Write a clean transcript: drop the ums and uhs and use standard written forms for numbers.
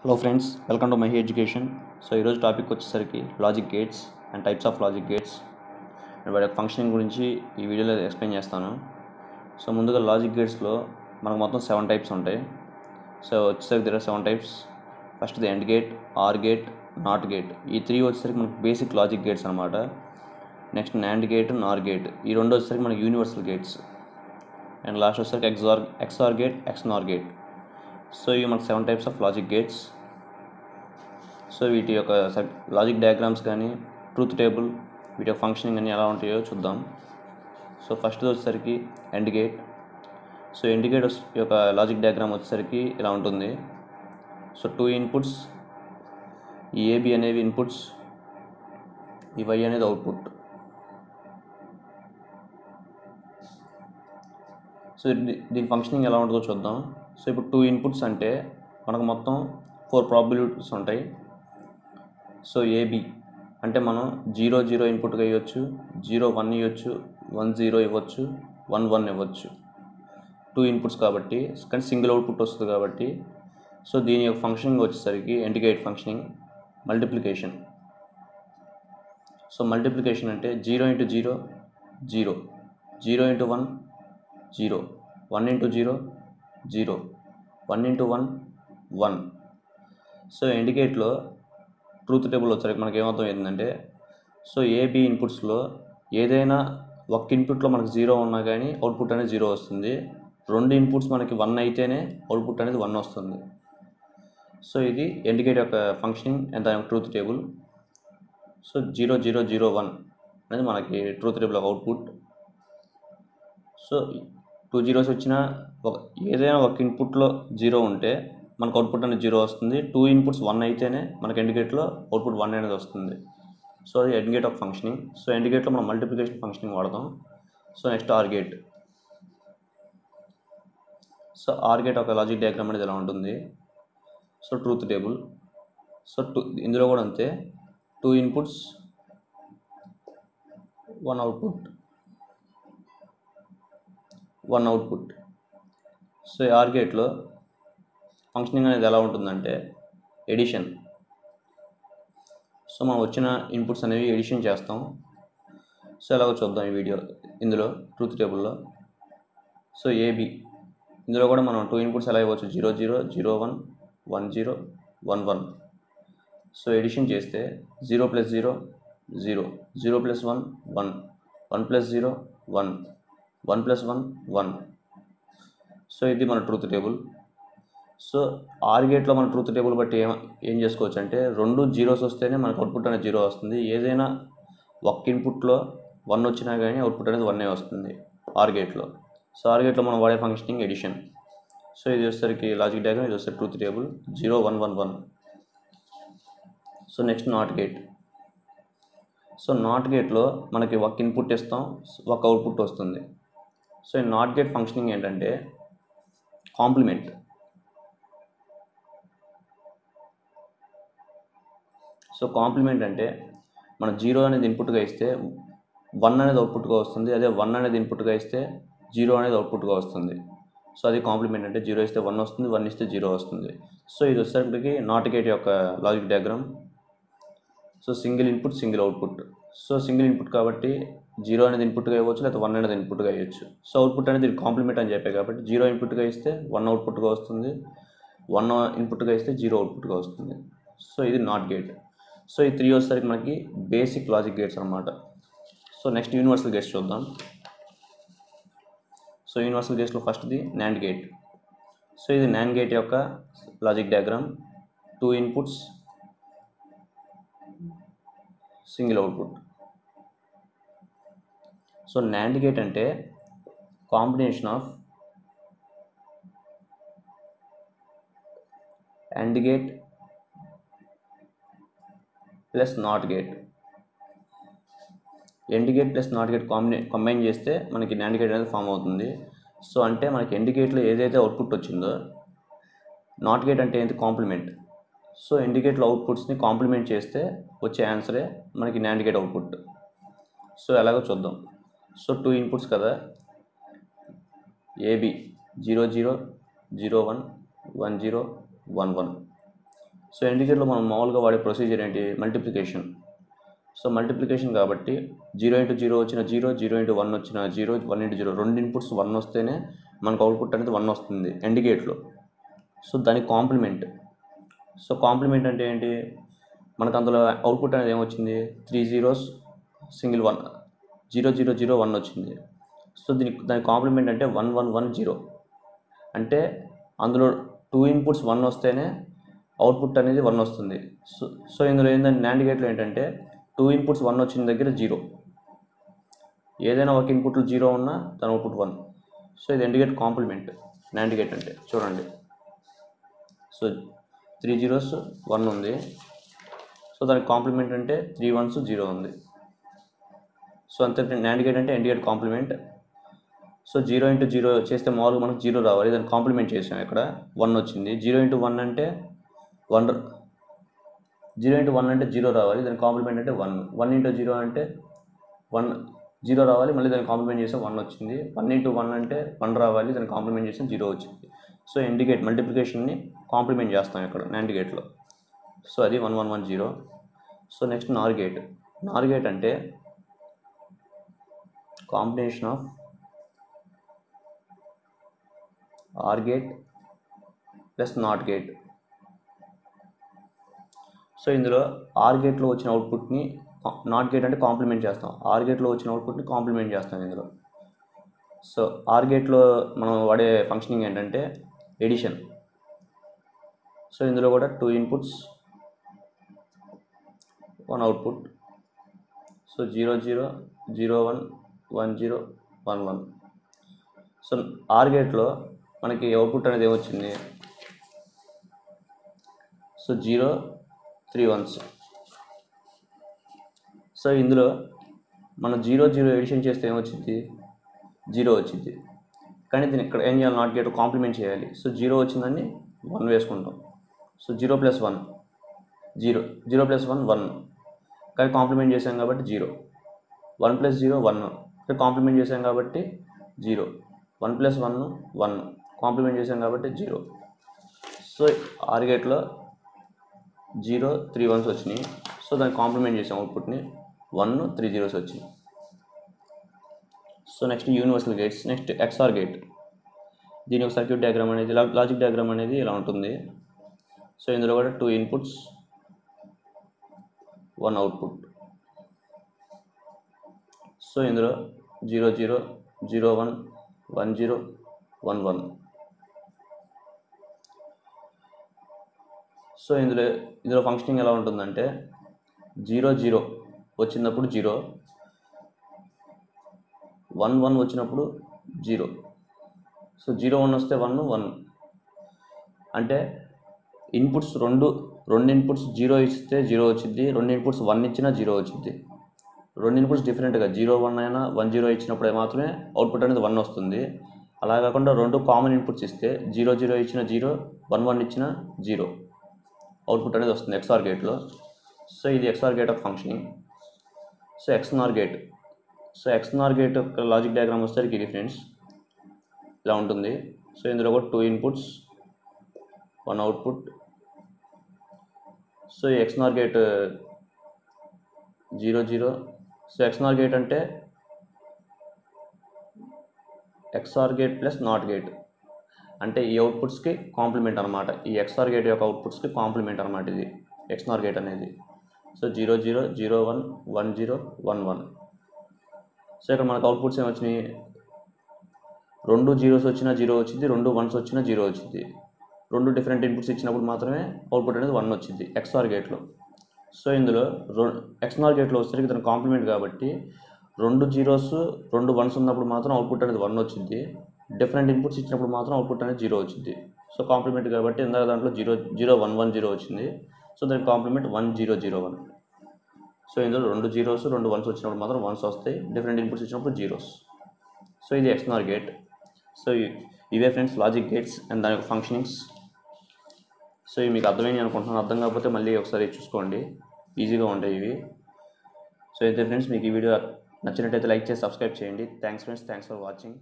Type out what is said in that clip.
Hello friends, welcome to my education. So ఈరోజు topic వచ్చేసరికి logic gates and types of logic gates and వాటి functioning గురించి ఈ వీడియోలో ఎక్స్ప్లెయిన్ చేస్తాను. సో ముందుగా లాజిక్ గేట్స్లో మనకు మొత్తం 7 టైప్స్ ఉంటాయి. సో వచ్చేసరికి దగ్గర 7 types. First the AND gate, OR gate, NOT gate. ఈ 3 వచ్చేసరికి మనకు బేసిక్ లాజిక్ గేట్స్ అనమాట. Next NAND gate, NOR gate. ఈ 2 వచ్చేసరికి మనకి యూనివర్సల్ గేట్స్. అండ్ లాస్ట్ వచ్చేసరికి XOR gate, XNOR gate. So ఇవి మనకు 7 types of logic gates. So వీటి యొక్క లాజిక్ డయాగ్రామ్స్ కానీ, ట్రూత్ టేబుల్, వీటి యొక్క ఫంక్షనింగ్ అని ఎలా ఉంటాయో చూద్దాం. సో ఫస్ట్ వచ్చేసరికి AND gate. So AND gate యొక్క లాజిక్ డయాగ్రామ్ వచ్చేసరికి ఇలా ఉంటుంది. సో 2 ఇన్పుట్స్, ఈ ఏబి అనేవి ఇన్పుట్స్, ఈ వై అనేది అవుట్పుట్. సో దీని ఫంక్షనింగ్ ఎలా ఉంటుందో చూద్దాం. సో ఇప్పుడు 2 ఇన్పుట్స్ అంటే మనకు మొత్తం 4 ప్రాబబిలిటీస్ ఉంటాయి. సో ఏబి అంటే మనం 0 0 ఇన్పుట్గా ఇవ్వచ్చు, 0 1 ఇవ్వచ్చు, 1 0 ఇవ్వచ్చు, 1 1 ఇవ్వచ్చు. 2 ఇన్పుట్స్ కాబట్టి, కానీ సింగిల్ అవుట్పుట్ వస్తుంది కాబట్టి. సో దీని యొక్క ఫంక్షనింగ్ వచ్చేసరికి AND gate functioning multiplication. So multiplication అంటే 0 × 0 0, 0 × 1 0, 1 × 0 0, 1 × 1 1. సో ఎండ్ గేట్లో ట్రూత్ టేబుల్ వచ్చేసరికి మనకి ఏమర్థం ఏంటంటే, సో ఏబి ఇన్పుట్స్లో ఏదైనా ఒక ఇన్పుట్లో మనకు 0 ఉన్నా కానీ అవుట్పుట్ అనేది 0 వస్తుంది. 2 ఇన్పుట్స్ మనకి 1 అయితేనే అవుట్పుట్ అనేది 1 వస్తుంది. సో ఇది ఎండ్ గేట్ యొక్క ఫంక్షనింగ్ అండ్ దాని యొక్క ట్రూత్ టేబుల్. సో 0 0 0 1 అనేది మనకి ట్రూత్ టేబుల్ యొక్క అవుట్పుట్. సో 2 zeros వచ్చినా ఏదైనా ఒక ఇన్పుట్లో 0 ఉంటే మనకు అవుట్పుట్ అనేది 0 వస్తుంది. 2 ఇన్పుట్స్ 1 అయితేనే మనకి ఎండ్ గేట్లో అవుట్పుట్ 1 అనేది వస్తుంది. సో అది AND gate of functioning. So AND గేట్లో మనం మల్టిప్లికేషన్ ఫంక్షనింగ్ వాడతాం. So next OR gate. So OR gate ఒక లాజిక్ డయాగ్రామ్ అనేది ఎలా ఉంటుంది. So truth table. సో ఇందులో కూడా అంతే, 2 inputs 1 output, 1 output. So OR గేట్లో ఫంక్షనింగ్ అనేది ఎలా ఉంటుందంటే ఎడిషన్. సో మనం వచ్చిన ఇన్పుట్స్ అనేవి ఎడిషన్ చేస్తాం. సో ఎలాగో చూద్దాం ఈ వీడియో. ఇందులో ట్రూత్ టేబుల్లో సో ఏబి, ఇందులో కూడా మనం 2 ఇన్పుట్స్ ఎలా ఇవ్వచ్చు, 0 0 0 1 1 0 1 1. సో ఎడిషన్ చేస్తే 0 + 0 0, 0 + 1 1, 1 + 0 1, 1 + 1 1. సో ఇది మన ట్రూత్ టేబుల్. సో ఆర్ గేట్లో మన ట్రూత్ టేబుల్ బట్టి ఏం చేసుకోవచ్చు అంటే, 2 zeros వస్తేనే మనకు అవుట్పుట్ అనేది 0 వస్తుంది. ఏదైనా ఒక ఇన్పుట్లో 1 వచ్చినా కానీ అవుట్పుట్ అనేది 1 వస్తుంది ఆర్ గేట్లో. సో ఆర్ గేట్లో మనం వాడే ఫంక్షనింగ్ ఎడిషన్. సో ఇది వచ్చేసరికి లాజిక్ డయాగ్రామ్, ఇది వచ్చేసరికి truth table 0 1 1 1. So next NOT gate. So NOT గేట్లో మనకి ఒక ఇన్పుట్ ఇస్తాం, ఒక అవుట్పుట్ వస్తుంది. సో ఈ నాట్ గేట్ ఫంక్షనింగ్ ఏంటంటే కాంప్లిమెంట్. సో కాంప్లిమెంట్ అంటే మన 0 అనేది ఇన్పుట్గా ఇస్తే 1 అనేది అవుట్పుట్గా వస్తుంది. అదే 1 అనేది ఇన్పుట్గా ఇస్తే 0 అనేది అవుట్పుట్గా వస్తుంది. సో అది కాంప్లిమెంట్ అంటే 0 ఇస్తే 1 వస్తుంది, 1 ఇస్తే 0 వస్తుంది. సో ఇది వచ్చేసరికి నాట్ గేట్ యొక్క logic diagram. So single input single output. So single input కాబట్టి 0 అనేది ఇన్పుట్గా ఇవ్వచ్చు, లేకపోతే 1 అనేది ఇన్పుట్గా ఇవ్వచ్చు. సో అవుట్పుట్ అనేది కాంప్లిమెంట్ అని చెప్పాయి కాబట్టి 0 ఇన్పుట్గా ఇస్తే 1 అవుట్పుట్గా వస్తుంది, 1 ఇన్పుట్గా ఇస్తే 0 అవుట్పుట్గా వస్తుంది. సో ఇది నాట్ గేట్. సో ఈ 3 వచ్చేసరికి మనకి బేసిక్ లాజిక్ గేట్స్ అనమాట. సో నెక్స్ట్ యూనివర్సల్ గేట్స్ చూద్దాం. సో యూనివర్సల్ గేట్స్లో ఫస్ట్ది నాండ్ గేట్. సో ఇది నాండ్ గేట్ యొక్క logic diagram. 2 inputs single output. So NAND gate అంటే combination of AND gate plus NOT gate. AND gate plus NOT gate combine చేస్తే మనకి NAND gate అనేది form అవుతుంది. So అంటే మనకి ఎండ్ గేట్లో ఏదైతే అవుట్పుట్ వచ్చిందో, నాట్ గేట్ అంటే ఏంటి, కాంప్లిమెంట్. సో ఎండ్ గేట్లో అవుట్పుట్స్ని కాంప్లిమెంట్ చేస్తే వచ్చే ఆన్సరే మనకి నాండ్ గేట్ అవుట్పుట్. సో ఎలాగో చూద్దాం. సో 2 ఇన్పుట్స్ కదా, ఏబి 0 0 0 1 1 0 1 1. సో AND గేట్లో మనం మామూలుగా వాడే ప్రొసీజర్ ఏంటి, మల్టిప్లికేషన్. సో మల్టిప్లికేషన్ కాబట్టి 0 × 0 వచ్చిన 0, 0 × 1 వచ్చిన 0, 1 × 0 రెండు ఇన్పుట్స్ 1 వస్తేనే మనకు అవుట్పుట్ అనేది 1 వస్తుంది AND గేట్లో. సో దానికి కాంప్లిమెంట్. సో కాంప్లిమెంట్ అంటే ఏంటి, మనకు అందులో అవుట్పుట్ అనేది ఏమొచ్చింది, 3 zeros సింగిల్ 1, 0 0 0 1 వచ్చింది. సో దాని కాంప్లిమెంట్ అంటే 1 1 1 0. అంటే అందులో 2 ఇన్పుట్స్ 1 వస్తేనే అవుట్పుట్ అనేది 1 వస్తుంది. సో ఇందులో ఏంటంటే NAND గేట్లో ఏంటంటే 2 ఇన్పుట్స్ 1 వచ్చిన దగ్గర 0, ఏదైనా ఒక ఇన్పుట్లో 0 ఉన్నా దాని అవుట్పుట్ 1. సో ఇది AND gate complement NAND gate అంటే. చూడండి, సో 3 zeros 1 ఉంది. సో దానికి కాంప్లిమెంట్ అంటే 3 1s 0 ఉంది. సో అంతే NAND గేట్ అంటే AND గేట్ కాంప్లిమెంట్. సో 0 × 0 చేస్తే మామూలుగా మనకు 0 రావాలి, దాన్ని కాంప్లిమెంట్ చేసాం, ఇక్కడ 1 వచ్చింది. 0 × 1 అంటే 1, 0 × 1 అంటే 0 రావాలి, దాని కాంప్లిమెంట్ అంటే 1. 1 × 0 అంటే 1, 0 రావాలి, మళ్ళీ దాన్ని కాంప్లిమెంట్ చేస్తే 1 వచ్చింది. 1 × 1 అంటే 1 రావాలి, దాన్ని కాంప్లిమెంట్ చేస్తే 0 వచ్చింది. సో AND గేట్ మల్టిప్లికేషన్ని కాంప్లిమెంట్ చేస్తాం ఇక్కడ NAND గేట్లో. సో అది 1 1 1 0. So next NOR gate. NOR gate అంటే combination of OR gate plus NOT gate. So ఇందులో OR గేట్లో వచ్చిన అవుట్పుట్ని NOT గేట్ అంటే కాంప్లిమెంట్ చేస్తాం, OR గేట్లో వచ్చిన అవుట్పుట్ని కాంప్లిమెంట్ చేస్తాం ఇందులో. సో OR గేట్లో మనం వాడే ఫంక్షనింగ్ ఏంటంటే ఎడిషన్. సో ఇందులో కూడా 2 inputs 1 output. So 0 0 0 1 1 0 1 1. So OR గేట్లో మనకి అవుట్పుట్ అనేది ఏమొచ్చింది, సో 0 3 1s. సో ఇందులో మనం 0 0 ఎడిషన్ చేస్తే ఏమొచ్చింది, 0 వచ్చింది. కానీ దీన్ని ఇక్కడ ఏం చేయాలి, NOT గేట్ కాంప్లిమెంట్ చేయాలి. సో 0 వచ్చిందని 1 వేసుకుంటాం. సో 0 + 1 0, 0 + 1 1, కానీ కాంప్లిమెంట్ చేసాం కాబట్టి 0. 1 + 0 1, ఇక్కడ కాంప్లిమెంట్ చేసాం కాబట్టి 0. 1 + 1 1, కాంప్లిమెంట్ చేసాం కాబట్టి 0. సో OR గేట్లో 0 3 1s వచ్చినాయి. సో దాన్ని కాంప్లిమెంట్ చేసాం, అవుట్పుట్ని 1 3 zeros వచ్చినాయి. So next universal gates. Next XOR gate. దీని యొక్క సర్క్యూట్ డయాగ్రామ్ అనేది, లాజిక్ డయాగ్రామ్ అనేది ఇలా ఉంటుంది. సో ఇందులో కూడా 2 ఇన్పుట్స్ 1 అవుట్పుట్. సో ఇందులో 0 0 0 1 1 0 1 1. సో ఇందులో ఫంక్షనింగ్ ఎలా ఉంటుందంటే 0 0 వచ్చినప్పుడు 0, 1 1 వచ్చినప్పుడు 0. సో 0 1 వస్తే 1 1. అంటే ఇన్పుట్స్ రెండు ఇన్పుట్స్ 0 ఇస్తే 0 వచ్చింది, 2 ఇన్పుట్స్ 1 ఇచ్చినా 0 వచ్చింది. 2 ఇన్పుట్స్ డిఫరెంట్గా 0 1 అయినా 1 0 ఇచ్చినప్పుడే మాత్రమే అవుట్పుట్ అనేది 1 వస్తుంది. అలా కాకుండా 2 కామన్ ఇన్పుట్స్ ఇస్తే 0 0 ఇచ్చిన 0, 1 1 ఇచ్చిన 0, అవుట్పుట్ అనేది వస్తుంది XOR గేట్లో. సో ఇది XOR gate of functioning. So XNOR gate. So XNOR gate యొక్క లాజిక్ డయాగ్రామ్ వచ్చేసరికి ఇది ఫ్రెండ్స్ ఇలా ఉంటుంది. సో ఇందులో కూడా 2 ఇన్పుట్స్ 1 అవుట్పుట్. సో ఈ XNOR gate 0 0. So XNOR gate అంటే XOR gate plus NOT gate, అంటే ఈ అవుట్పుట్స్కి కాంప్లిమెంట్ అనమాట. ఈ XOR గేట్ యొక్క అవుట్పుట్స్కి కాంప్లిమెంట్ అనమాట ఇది XNOR గేట్ అనేది. సో 0 0 0 1 1 0 1 1. సో ఇక్కడ మనకు అవుట్పుట్స్ ఏమొచ్చినాయి, 2 zeros వచ్చినా 0 వచ్చింది, 2 1s వచ్చినా 0 వచ్చింది. 2 డిఫరెంట్ ఇన్పుట్స్ ఇచ్చినప్పుడు మాత్రమే అవుట్పుట్ అనేది 1 వచ్చింది XOR గేట్లో. సో ఇందులో XNOR గేట్లో వచ్చేసరికి దాని కాంప్లిమెంట్ కాబట్టి 2 zeros 2 1s ఉన్నప్పుడు మాత్రం అవుట్పుట్ అనేది 1 వచ్చింది. డిఫరెంట్ ఇన్పుట్స్ ఇచ్చినప్పుడు మాత్రం అవుట్పుట్ అనేది 0 వచ్చింది. సో కాంప్లిమెంట్ కాబట్టి ఇందాక దాంట్లో 0 0 1 1 0 వచ్చింది. సో దాని కాంప్లిమెంట్ 1 0 0 1. సో ఇందులో 2 zeros 2 1s వచ్చినప్పుడు మాత్రం 1s వస్తాయి, డిఫరెంట్ ఇన్పుట్స్ ఇచ్చినప్పుడు 0s. సో ఇది XNOR గేట్. సో ఇవే ఫ్రెండ్స్ లాజిక్ గేట్స్ అండ్ దాని యొక్క ఫంక్షనింగ్స్. సో ఇవి మీకు అర్థమైంది అనుకుంటున్నాను. అర్థం కాకపోతే మళ్ళీ ఒకసారి చూసుకోండి, ఈజీగా ఉంటాయి ఇవి. సో అయితే ఫ్రెండ్స్ మీకు ఈ వీడియో నచ్చినట్టయితే లైక్ చేసి సబ్స్క్రైబ్ చేయండి. Thanks friends, thanks for watching.